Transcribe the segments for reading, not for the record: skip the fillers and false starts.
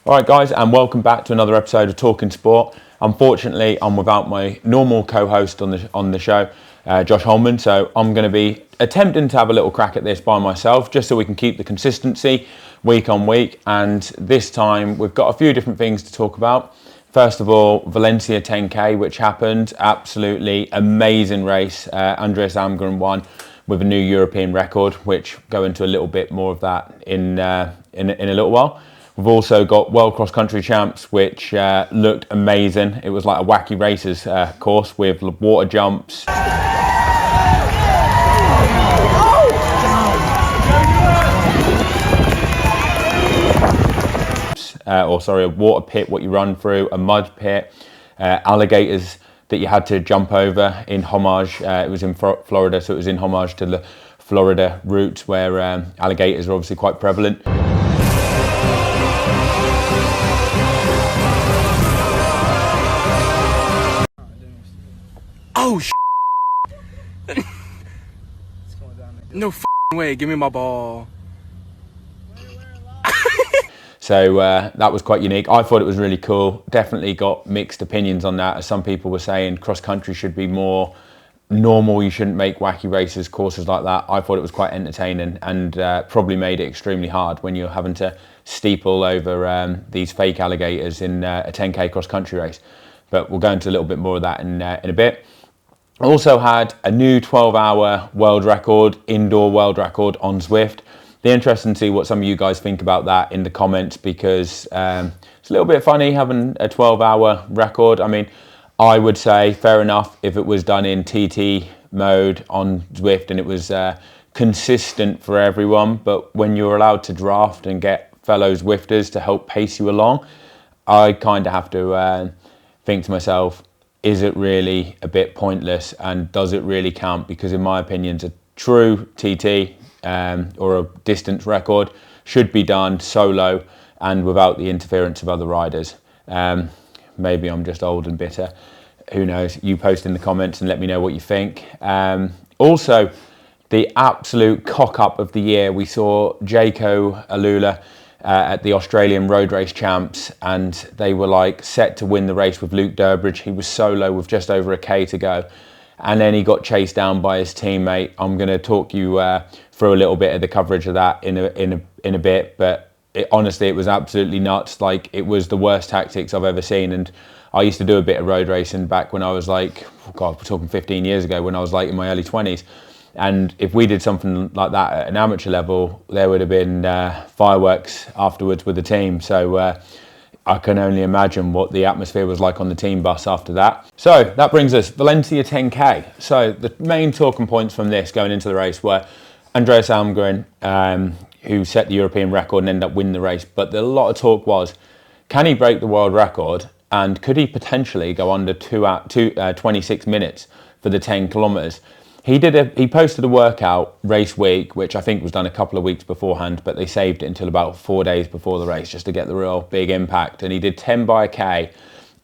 Alright guys, and welcome back to another episode of Talking Sport. Unfortunately, I'm without my normal co-host on the show, Josh Holman, so I'm going to be attempting to have a little crack at this by myself, just so we can keep the consistency week on week. And this time, we've got a few different things to talk about. First of all, Valencia 10K, which happened. Absolutely amazing race. Andreas Almgren won with a new European record, which go into a little bit more of that in a little while. We've also got World Cross Country Champs, which looked amazing. It was like a wacky races course with water jumps. A water pit, what you run through, a mud pit, alligators that you had to jump over in homage. It was in Florida, so it was in homage to the Florida route where alligators are obviously quite prevalent. Oh, no way, give me my ball. So that was quite unique. I thought it was really cool. Definitely got mixed opinions on that, as some people were saying cross country should be more normal. You shouldn't make wacky races, courses like that. I thought it was quite entertaining and probably made it extremely hard when you're having to steeple over these fake alligators in a 10K cross country race. But we'll go into a little bit more of that in a bit. Also had a new 12-hour world record, indoor world record on Zwift. Be interesting to see what some of you guys think about that in the comments, because it's a little bit funny having a 12-hour record. I mean, I would say fair enough if it was done in TT mode on Zwift and it was consistent for everyone. But when you're allowed to draft and get fellow Zwifters to help pace you along, I kind of have to think to myself, is it really a bit pointless and does it really count? Because in my opinion, a true TT or a distance record should be done solo and without the interference of other riders. Maybe I'm just old and bitter. Who knows? You post in the comments and let me know what you think. Also, the absolute cock-up of the year, we saw Jaco Alula at the Australian Road Race Champs, and they were like set to win the race with Luke Durbridge. He was solo with just over a K to go, and then he got chased down by his teammate. I'm going to talk you through a little bit of the coverage of that in a bit, but honestly, it was absolutely nuts. Like, it was the worst tactics I've ever seen. And I used to do a bit of road racing back when I was like, oh God, we're talking 15 years ago, when I was like in my early 20s. And if we did something like that at an amateur level, there would have been fireworks afterwards with the team. So I can only imagine what the atmosphere was like on the team bus after that. So that brings us Valencia 10K. So the main talking points from this going into the race were Andreas Almgren, who set the European record and ended up winning the race. But a lot of talk was, can he break the world record? And could he potentially go under 26 minutes for the 10 kilometers? He posted a workout race week, which I think was done a couple of weeks beforehand, but they saved it until about 4 days before the race just to get the real big impact. And he did 10 by a K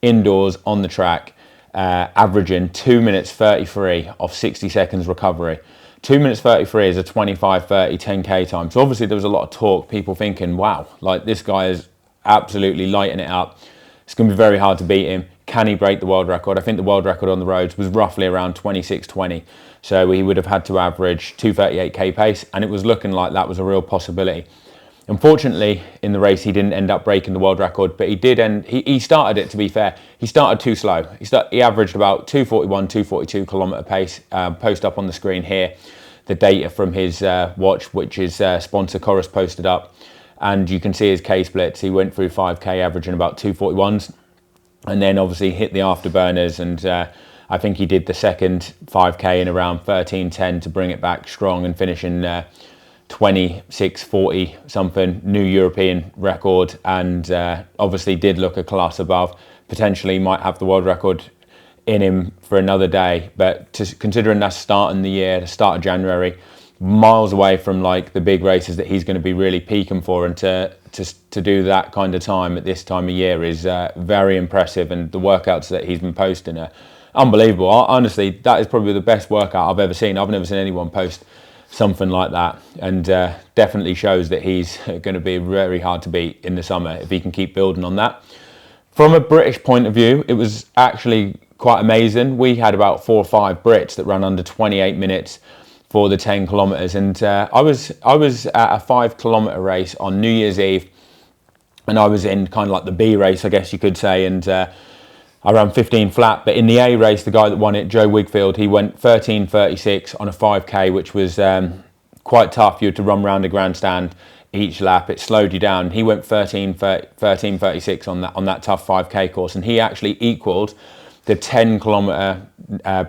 indoors on the track, averaging 2 minutes 33 off 60 seconds recovery. 2 minutes 33 is a 25:30 10K time. So obviously there was a lot of talk, people thinking, wow, like this guy is absolutely lighting it up. It's going to be very hard to beat him. Can he break the world record? I think the world record on the roads was roughly around 26:20. So he would have had to average 2:38K pace, and it was looking like that was a real possibility. Unfortunately, in the race, he didn't end up breaking the world record, but he did end. He started it, to be fair. He started too slow. He averaged about 2:41, 2:42 kilometre pace. Post up on the screen here the data from his watch, which his sponsor Chorus posted up. And you can see his K splits. He went through 5K averaging about 2:41s, and then obviously hit the afterburners, and I think he did the second 5K in around 13:10 to bring it back strong and finish in 26:40 something, new European record, and obviously did look a class above. Potentially might have the world record in him for another day, but considering that's starting the year, the start of January, miles away from like the big races that he's going to be really peaking for, and to do that kind of time at this time of year is very impressive. And the workouts that he's been posting are unbelievable. Honestly, that is probably the best workout I've ever seen. I've never seen anyone post something like that. And definitely shows that he's going to be very hard to beat in the summer if he can keep building on that. From a British point of view, it was actually quite amazing. We had about 4 or 5 Brits that ran under 28 minutes for the 10 kilometres. And I was at a 5 kilometre race on New Year's Eve, and I was in kind of like the B race, I guess you could say, and I ran 15 flat. But in the A race, the guy that won it, Joe Wigfield, he went 13:36 on a 5k, which was quite tough. You had to run around a grandstand each lap. It slowed you down. He went 13:36 on that tough 5k course, and he actually equalled the 10 kilometre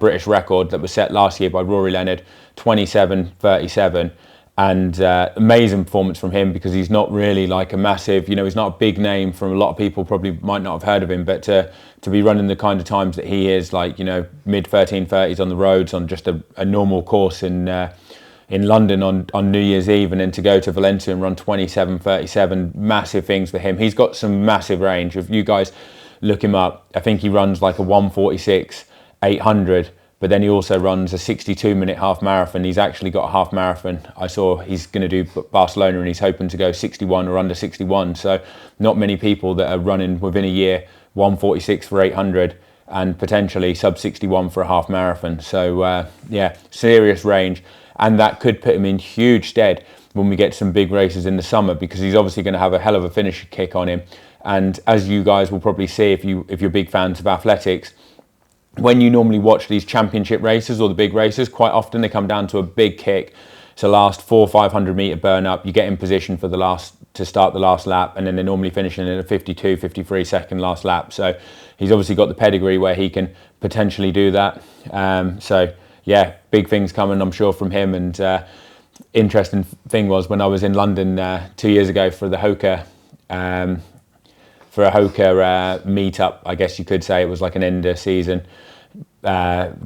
British record that was set last year by Rory Leonard, 27:37. And amazing performance from him, because he's not really like a massive, he's not a big name from a lot of people, probably might not have heard of him, but to be running the kind of times that he is, like, mid 13:30s on the roads on just a normal course in London on New Year's Eve, and then to go to Valencia and run 27:37, massive things for him. He's got some massive range. If you guys look him up, I think he runs like a 1:46 800, but then he also runs a 62-minute half marathon. He's actually got a half marathon. I saw he's going to do Barcelona, and he's hoping to go 61 or under 61. So not many people that are running within a year 1:46 for 800 and potentially sub 61 for a half marathon. So serious range, and that could put him in huge stead when we get some big races in the summer, because he's obviously going to have a hell of a finish kick on him. And as you guys will probably see if you're big fans of athletics, when you normally watch these championship races or the big races, quite often they come down to a big kick. It's a last 400 or 500 meter burn up. You get in position for to start the last lap, and then they're normally finishing in a 52, 53 second last lap. So he's obviously got the pedigree where he can potentially do that. Big things coming, I'm sure, from him. And interesting thing was, when I was in London 2 years ago for the Hoka, meetup, I guess you could say, it was like an end of season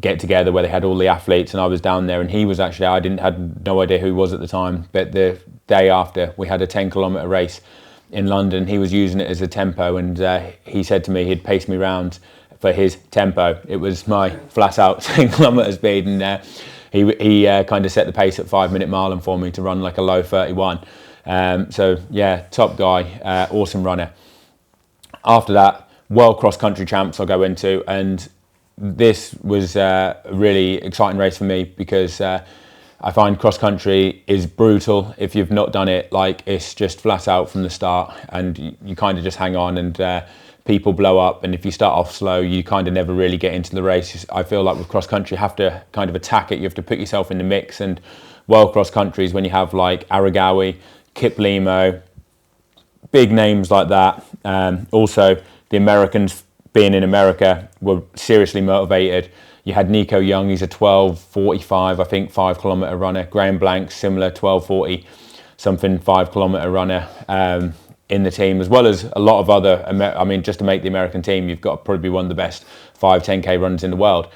get together where they had all the athletes, and I was down there, and he was actually, had no idea who he was at the time, but the day after we had a 10 kilometre race in London, he was using it as a tempo, and he said to me he'd pace me round for his tempo. It was my flat out 10 kilometre speed, and he kind of set the pace at 5 minute mile and for me to run like a low 31. Top guy, awesome runner. After that, World Cross Country Champs I'll go into, and this was a really exciting race for me, because I find cross country is brutal. If you've not done it, like, it's just flat out from the start, and you kind of just hang on, and people blow up, and if you start off slow, you kind of never really get into the race. I feel like with cross country, you have to kind of attack it. You have to put yourself in the mix, and World Cross Country is when you have like Aragawi, Kiplimo, big names like that. Also, the Americans, being in America, were seriously motivated. You had Nico Young, he's a 12:45, I think, 5 kilometre runner. Graham Blank, similar, 12:40 something 5 kilometre runner in the team, as well as a lot of other, just to make the American team, you've got to probably be one of the best 5-10k runners in the world.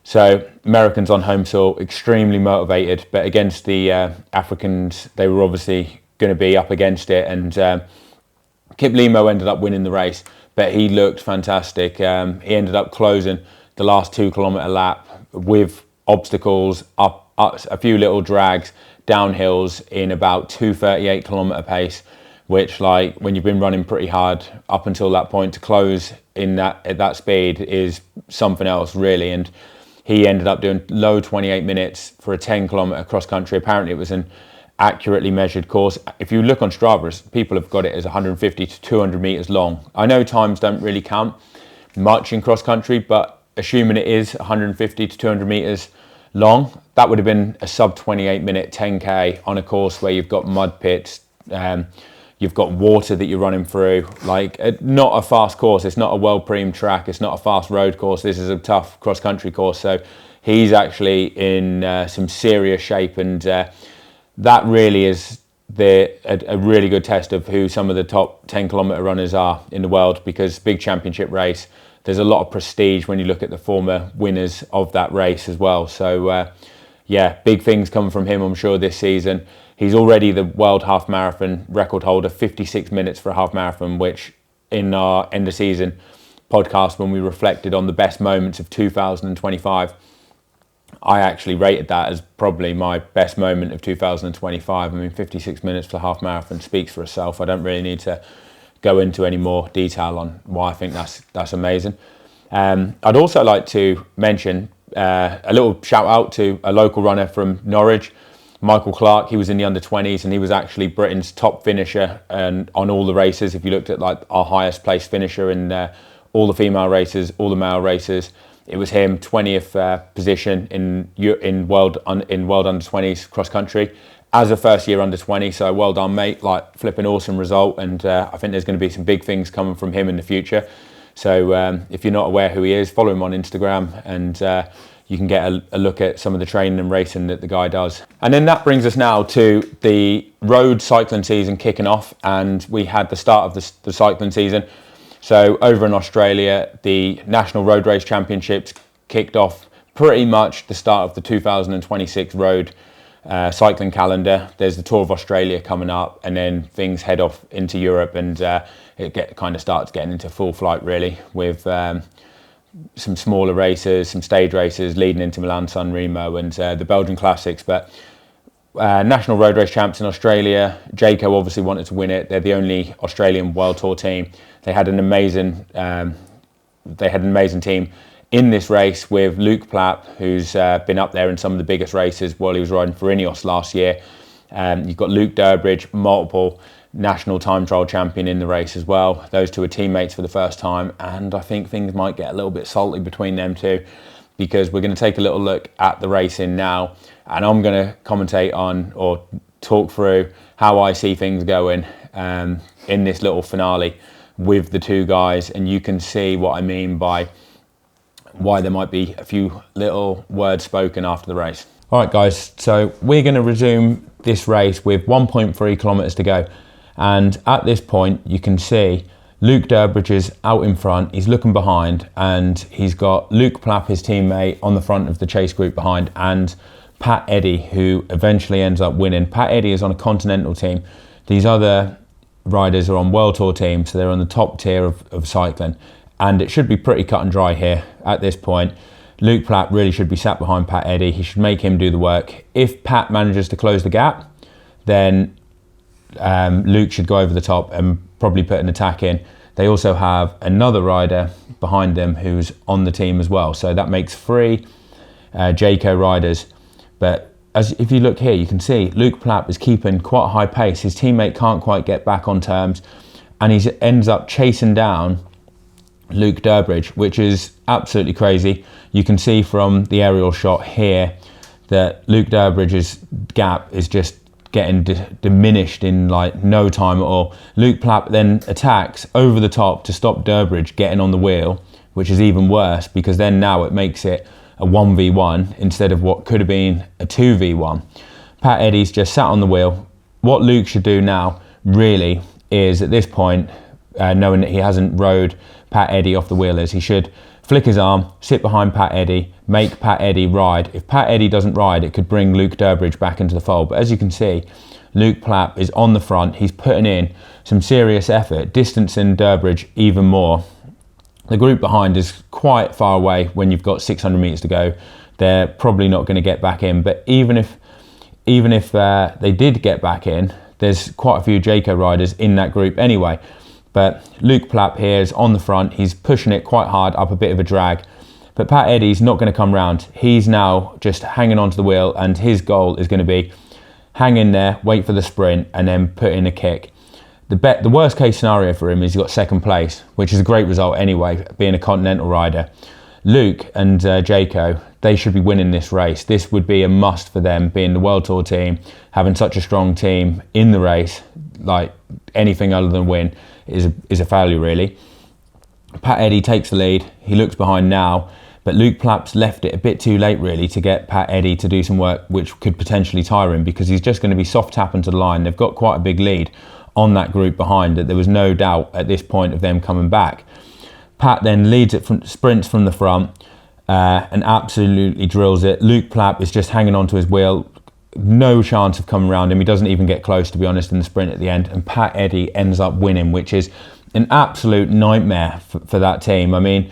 So Americans on home soil, extremely motivated, but against the Africans, they were obviously going to be up against it, and Kiplimo ended up winning the race, but he looked fantastic. He ended up closing the last 2 kilometre lap with obstacles, up a few little drags, downhills in about 2:38 kilometre pace, which, like, when you've been running pretty hard up until that point, to close in at that speed is something else, really. And he ended up doing low 28 minutes for a 10 kilometre cross country. Apparently it was an accurately measured course. If you look on Strava, people have got it as 150 to 200 metres long. I know times don't really count much in cross country, but assuming it is 150 to 200 metres long, that would have been a sub 28 minute 10k on a course where you've got mud pits, you've got water that you're running through, like, not a fast course. It's not a well-premed track. It's not a fast road course. This is a tough cross-country course. So he's actually in some serious shape, and that really is a really good test of who some of the top 10 kilometre runners are in the world, because big championship race, there's a lot of prestige when you look at the former winners of that race as well. So big things come from him, I'm sure, this season. He's already the world half marathon record holder, 56 minutes for a half marathon, which in our end of season podcast, when we reflected on the best moments of 2025, I actually rated that as probably my best moment of 2025. I mean, 56 minutes for the half marathon speaks for itself. I don't really need to go into any more detail on why I think that's amazing. I'd also like to mention a little shout out to a local runner from Norwich, Michael Clark. He was in the under-20s and he was actually Britain's top finisher and on all the races. If you looked at like our highest placed finisher in all the female races, all the male races, it was him, 20th position in world under-20s cross country as a first year under-20. So well done, mate. Like, flipping awesome result, and I think there's going to be some big things coming from him in the future. So if you're not aware who he is, follow him on Instagram, and you can get a look at some of the training and racing that the guy does. And then that brings us now to the road cycling season kicking off, and we had the start of the cycling season. So over in Australia, the National Road Race Championships kicked off pretty much the start of the 2026 road cycling calendar. There's the Tour of Australia coming up, and then things head off into Europe, and it kind of starts getting into full flight really, with some smaller races, some stage races leading into Milan San Remo and the Belgian Classics. But National Road Race Champs in Australia, Jayco obviously wanted to win it. They're the only Australian World Tour team. They had an amazing team in this race with Luke Plapp, who's been up there in some of the biggest races while he was riding for Ineos last year. You've got Luke Durbridge, multiple national time trial champion in the race as well. Those two are teammates for the first time, and I think things might get a little bit salty between them two, because we're going to take a little look at the racing now, and I'm going to commentate on or talk through how I see things going in this little finale with the two guys, and you can see what I mean by why there might be a few little words spoken after the race. All right, guys, so we're going to resume this race with 1.3 kilometers to go, and at this point you can see Luke Durbridge is out in front, he's looking behind, and he's got Luke Plapp, his teammate, on the front of the chase group behind, and Pat Eddy, who eventually ends up winning. Pat Eddy is on a continental team. These other riders are on World Tour teams, so they're on the top tier of cycling, and it should be pretty cut and dry here at this point. Luke Plapp really should be sat behind Pat Eddy. He should make him do the work. If Pat manages to close the gap, then Luke should go over the top and probably put an attack in. They also have another rider behind them who's on the team as well, so that makes 3 Jayco riders. But if you look here, you can see Luke Plapp is keeping quite a high pace. His teammate can't quite get back on terms, and he ends up chasing down Luke Durbridge, which is absolutely crazy. You can see from the aerial shot here that Luke Durbridge's gap is just getting diminished in like no time at all. Luke Plapp then attacks over the top to stop Durbridge getting on the wheel, which is even worse, because then now it makes it a 1v1 instead of what could have been a 2v1. Pat Eddy's just sat on the wheel. What Luke should do now really is, at this point, knowing that he hasn't rode Pat Eddy off the wheel, is he should flick his arm, sit behind Pat Eddy, make Pat Eddy ride. If Pat Eddy doesn't ride, it could bring Luke Durbridge back into the fold. But as you can see, Luke Plapp is on the front. He's putting in some serious effort, distancing Durbridge even more. The group behind is quite far away when you've got 600 metres to go. They're probably not going to get back in. But even if they did get back in, there's quite a few Jayco riders in that group anyway. But Luke Plapp here is on the front. He's pushing it quite hard up a bit of a drag. But Pat Eddy's not going to come round. He's now just hanging onto the wheel, and his goal is going to be hang in there, wait for the sprint, and then put in a kick. The worst case scenario for him is he's got second place, which is a great result anyway, being a continental rider. Luke and Jayco, they should be winning this race. This would be a must for them, being the World Tour team, having such a strong team in the race. Like, anything other than win is a failure really. Pat Eddy takes the lead. He looks behind now, but Luke Plapp's left it a bit too late really to get Pat Eddy to do some work which could potentially tire him, because he's just going to be soft tapping to the line. They've got quite a big lead on that group behind, that there was no doubt at this point of them coming back. Pat then leads it from sprints from the front and absolutely drills it. Luke Plapp is just hanging onto his wheel, no chance of coming around him. He doesn't even get close, to be honest, in the sprint at the end, and Pat Eddy ends up winning, which is an absolute nightmare for that team. I mean,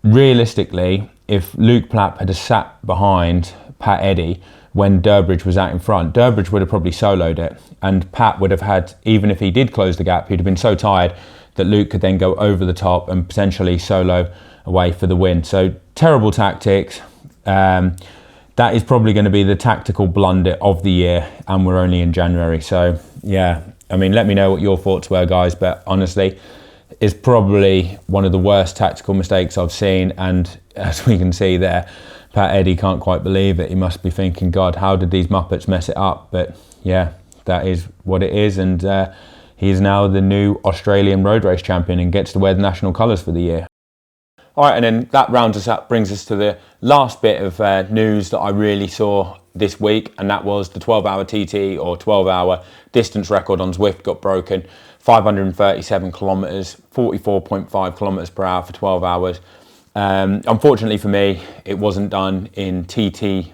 realistically, if Luke Plapp had sat behind Pat Eddy when Durbridge was out in front, Durbridge would have probably soloed it, and Pat would have had, even if he did close the gap, he'd have been so tired that Luke could then go over the top and potentially solo away for the win. So terrible tactics. That is probably going to be the tactical blunder of the year, and we're only in January. So yeah, I mean, let me know what your thoughts were, guys, but honestly, it's probably one of the worst tactical mistakes I've seen, and as we can see there, Pat Eddy can't quite believe it. He must be thinking, God, how did these Muppets mess it up? But yeah, that is what it is, and he is now the new Australian road race champion and gets to wear the national colours for the year. All right, and then that rounds us up, brings us to the last bit of news that I really saw this week, and that was the 12-hour TT or 12-hour distance record on Zwift got broken. 537 kilometres, 44.5 kilometres per hour for 12 hours. Unfortunately for me, it wasn't done in TT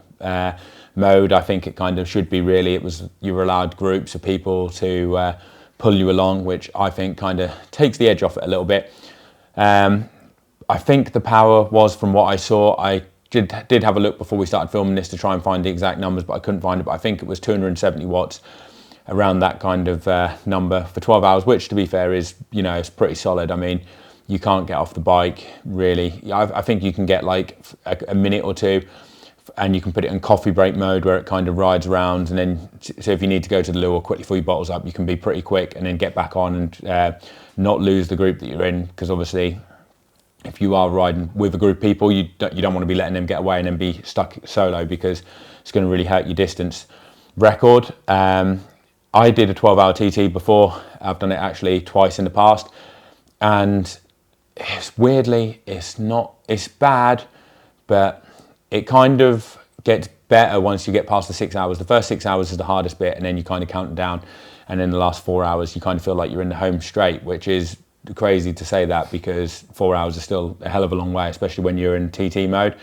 mode. I think it kind of should be, really. It was, you were allowed groups of people to pull you along, which I think kind of takes the edge off it a little bit. I think the power was, from what I saw, I did have a look before we started filming this to try and find the exact numbers, but I couldn't find it. But I think it was 270 watts, around that kind of number for 12 hours, which, to be fair, is, you know, it's pretty solid. I mean, you can't get off the bike, really. I think you can get like a minute or two, and you can put it in coffee break mode where it kind of rides around, and then, so if you need to go to the loo or quickly fill your bottles up, you can be pretty quick and then get back on and not lose the group that you're in, because obviously, if you are riding with a group of people, you don't want to be letting them get away and then be stuck solo, because it's going to really hurt your distance record. I did a 12-hour TT before. I've done it actually twice in the past, and it's bad, but it kind of gets better once you get past the 6 hours. The first 6 hours is the hardest bit, and then you kind of count down, and then the last 4 hours you kind of feel like you're in the home straight, which is crazy to say that, because 4 hours is still a hell of a long way, especially when you're in TT mode.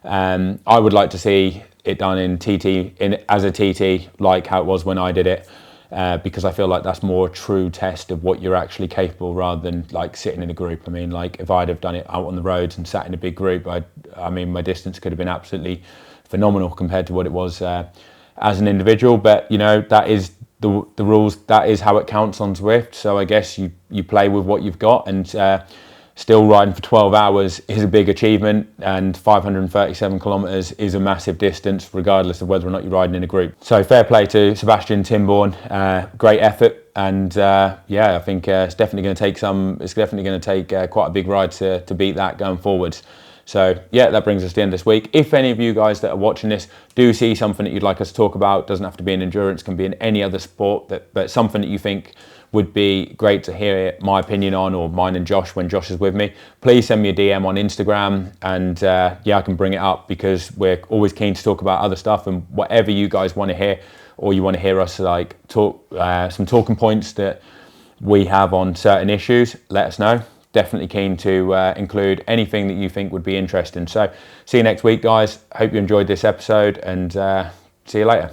I would like to see it done in TT, as a TT, like how it was when I did it, because I feel like that's more a true test of what you're actually capable, rather than like sitting in a group. I mean, like if I'd have done it out on the roads and sat in a big group, I mean, my distance could have been absolutely phenomenal compared to what it was as an individual. But you know, that is the rules. That is how it counts on Zwift. So I guess you play with what you've got, and still riding for 12 hours is a big achievement, and 537 kilometres is a massive distance, regardless of whether or not you're riding in a group. So fair play to Sebastian Timborn, great effort, and yeah, I think it's definitely going to take quite a big ride to beat that going forwards. So yeah, that brings us to the end of this week. If any of you guys that are watching this do see something that you'd like us to talk about, doesn't have to be in endurance, can be in any other sport, but something that you think would be great to hear my opinion on, or mine and Josh when Josh is with me, please send me a DM on Instagram, and yeah, I can bring it up, because we're always keen to talk about other stuff, and whatever you guys want to hear, or you want to hear us like talk some talking points that we have on certain issues, let us know. Definitely keen to include anything that you think would be interesting. So see you next week, guys. Hope you enjoyed this episode, and see you later.